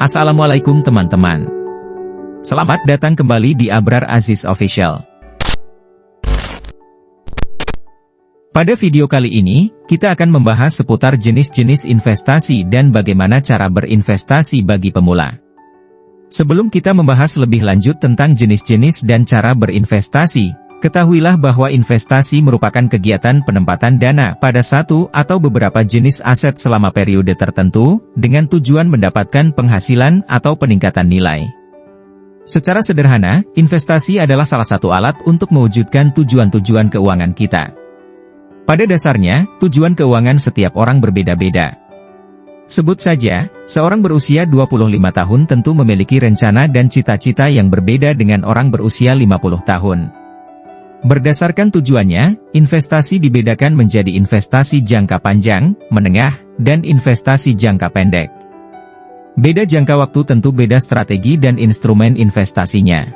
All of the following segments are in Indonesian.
Assalamualaikum teman-teman. Selamat datang kembali di Abrar Aziz Official. Pada video kali ini, kita akan membahas seputar jenis-jenis investasi dan bagaimana cara berinvestasi bagi pemula. Sebelum kita membahas lebih lanjut tentang jenis-jenis dan cara berinvestasi, ketahuilah bahwa investasi merupakan kegiatan penempatan dana pada satu atau beberapa jenis aset selama periode tertentu, dengan tujuan mendapatkan penghasilan atau peningkatan nilai. Secara sederhana, investasi adalah salah satu alat untuk mewujudkan tujuan-tujuan keuangan kita. Pada dasarnya, tujuan keuangan setiap orang berbeda-beda. Sebut saja, seorang berusia 25 tahun tentu memiliki rencana dan cita-cita yang berbeda dengan orang berusia 50 tahun. Berdasarkan tujuannya, investasi dibedakan menjadi investasi jangka panjang, menengah, dan investasi jangka pendek. Beda jangka waktu tentu beda strategi dan instrumen investasinya.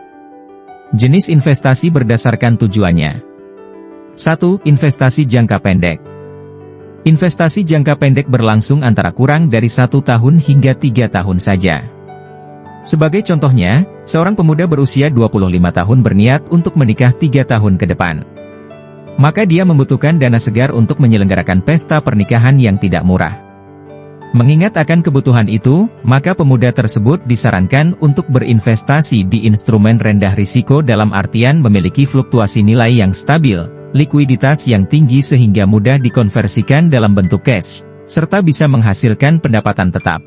Jenis investasi berdasarkan tujuannya. 1. Investasi jangka pendek. Investasi jangka pendek berlangsung antara kurang dari 1 tahun hingga 3 tahun saja. Sebagai contohnya, seorang pemuda berusia 25 tahun berniat untuk menikah 3 tahun ke depan. Maka dia membutuhkan dana segar untuk menyelenggarakan pesta pernikahan yang tidak murah. Mengingat akan kebutuhan itu, maka pemuda tersebut disarankan untuk berinvestasi di instrumen rendah risiko dalam artian memiliki fluktuasi nilai yang stabil, likuiditas yang tinggi sehingga mudah dikonversikan dalam bentuk cash, serta bisa menghasilkan pendapatan tetap.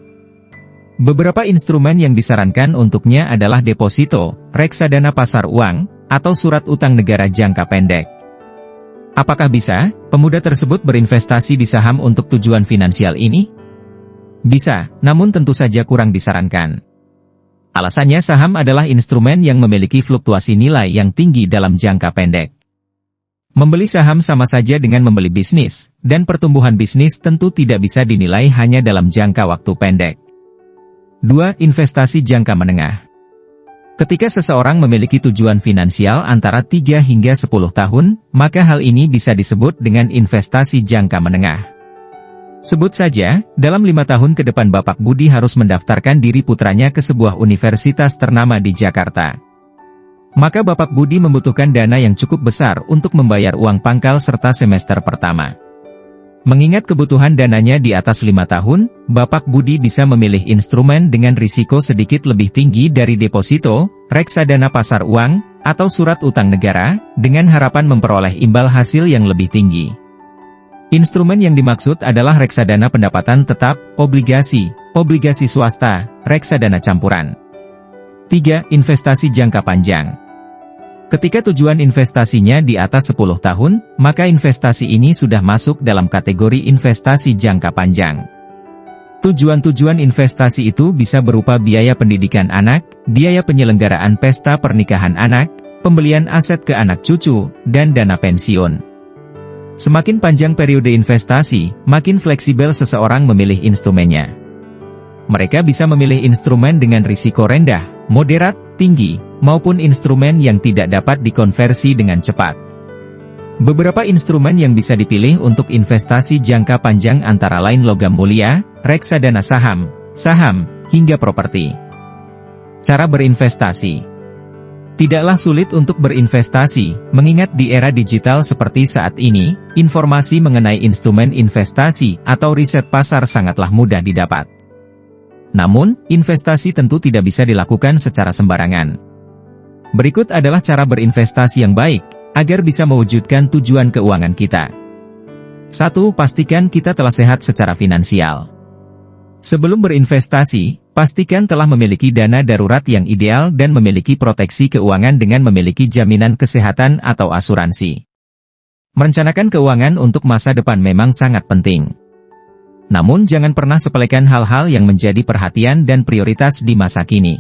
Beberapa instrumen yang disarankan untuknya adalah deposito, reksadana pasar uang, atau surat utang negara jangka pendek. Apakah bisa pemuda tersebut berinvestasi di saham untuk tujuan finansial ini? Bisa, namun tentu saja kurang disarankan. Alasannya saham adalah instrumen yang memiliki fluktuasi nilai yang tinggi dalam jangka pendek. Membeli saham sama saja dengan membeli bisnis, dan pertumbuhan bisnis tentu tidak bisa dinilai hanya dalam jangka waktu pendek. 2. Investasi jangka menengah. Ketika seseorang memiliki tujuan finansial antara 3 hingga 10 tahun, maka hal ini bisa disebut dengan investasi jangka menengah. Sebut saja, dalam 5 tahun ke depan Bapak Budi harus mendaftarkan diri putranya ke sebuah universitas ternama di Jakarta. Maka Bapak Budi membutuhkan dana yang cukup besar untuk membayar uang pangkal serta semester pertama. Mengingat kebutuhan dananya di atas 5 tahun, Bapak Budi bisa memilih instrumen dengan risiko sedikit lebih tinggi dari deposito, reksadana pasar uang, atau surat utang negara, dengan harapan memperoleh imbal hasil yang lebih tinggi. Instrumen yang dimaksud adalah reksadana pendapatan tetap, obligasi swasta, reksadana campuran. 3. Investasi jangka panjang. Ketika tujuan investasinya di atas 10 tahun, maka investasi ini sudah masuk dalam kategori investasi jangka panjang. Tujuan-tujuan investasi itu bisa berupa biaya pendidikan anak, biaya penyelenggaraan pesta pernikahan anak, pembelian aset ke anak cucu, dan dana pensiun. Semakin panjang periode investasi, makin fleksibel seseorang memilih instrumennya. Mereka bisa memilih instrumen dengan risiko rendah, moderat, tinggi, maupun instrumen yang tidak dapat dikonversi dengan cepat. Beberapa instrumen yang bisa dipilih untuk investasi jangka panjang antara lain logam mulia, reksadana saham, hingga properti. Cara berinvestasi. Tidaklah sulit untuk berinvestasi, mengingat di era digital seperti saat ini, informasi mengenai instrumen investasi atau riset pasar sangatlah mudah didapat. Namun, investasi tentu tidak bisa dilakukan secara sembarangan. Berikut adalah cara berinvestasi yang baik, agar bisa mewujudkan tujuan keuangan kita. 1. Pastikan kita telah sehat secara finansial. Sebelum berinvestasi, pastikan telah memiliki dana darurat yang ideal dan memiliki proteksi keuangan dengan memiliki jaminan kesehatan atau asuransi. Merencanakan keuangan untuk masa depan memang sangat penting. Namun jangan pernah sepelekan hal-hal yang menjadi perhatian dan prioritas di masa kini.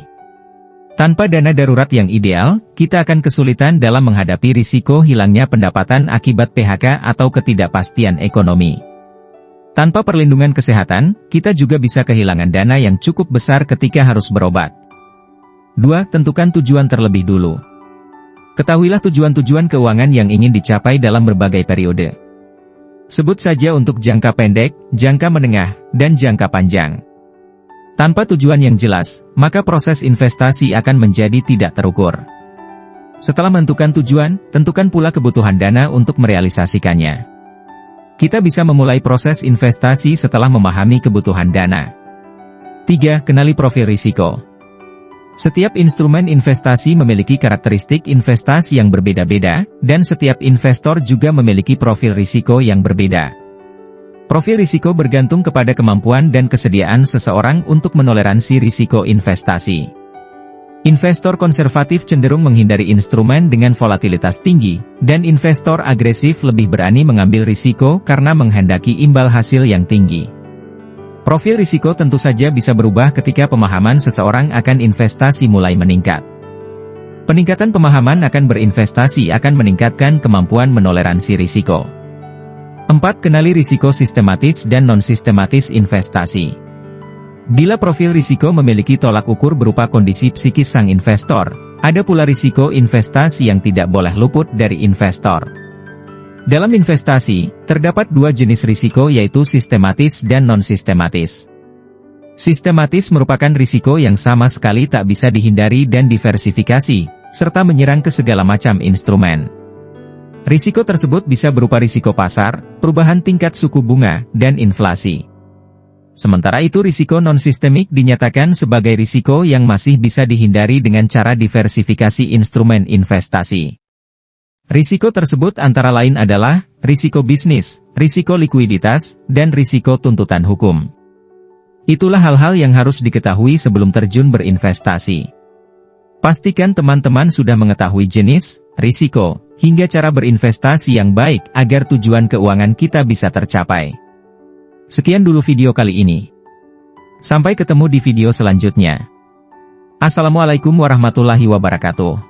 Tanpa dana darurat yang ideal, kita akan kesulitan dalam menghadapi risiko hilangnya pendapatan akibat PHK atau ketidakpastian ekonomi. Tanpa perlindungan kesehatan, kita juga bisa kehilangan dana yang cukup besar ketika harus berobat. 2. Tentukan tujuan terlebih dulu. Ketahuilah tujuan-tujuan keuangan yang ingin dicapai dalam berbagai periode. Sebut saja untuk jangka pendek, jangka menengah, dan jangka panjang. Tanpa tujuan yang jelas, maka proses investasi akan menjadi tidak terukur. Setelah menentukan tujuan, tentukan pula kebutuhan dana untuk merealisasikannya. Kita bisa memulai proses investasi setelah memahami kebutuhan dana. 3. Kenali profil risiko. Setiap instrumen investasi memiliki karakteristik investasi yang berbeda-beda, dan setiap investor juga memiliki profil risiko yang berbeda. Profil risiko bergantung kepada kemampuan dan kesediaan seseorang untuk menoleransi risiko investasi. Investor konservatif cenderung menghindari instrumen dengan volatilitas tinggi, dan investor agresif lebih berani mengambil risiko karena menghendaki imbal hasil yang tinggi. Profil risiko tentu saja bisa berubah ketika pemahaman seseorang akan investasi mulai meningkat. Peningkatan pemahaman akan berinvestasi akan meningkatkan kemampuan menoleransi risiko. 4. Kenali risiko sistematis dan non-sistematis investasi. Bila profil risiko memiliki tolak ukur berupa kondisi psikis sang investor, ada pula risiko investasi yang tidak boleh luput dari investor. Dalam investasi, terdapat dua jenis risiko yaitu sistematis dan non-sistematis. Sistematis merupakan risiko yang sama sekali tak bisa dihindari dan diversifikasi, serta menyerang ke segala macam instrumen. Risiko tersebut bisa berupa risiko pasar, perubahan tingkat suku bunga, dan inflasi. Sementara itu risiko non-sistemik dinyatakan sebagai risiko yang masih bisa dihindari dengan cara diversifikasi instrumen investasi. Risiko tersebut antara lain adalah risiko bisnis, risiko likuiditas, dan risiko tuntutan hukum. Itulah hal-hal yang harus diketahui sebelum terjun berinvestasi. Pastikan teman-teman sudah mengetahui jenis, risiko, hingga cara berinvestasi yang baik agar tujuan keuangan kita bisa tercapai. Sekian dulu video kali ini. Sampai ketemu di video selanjutnya. Assalamualaikum warahmatullahi wabarakatuh.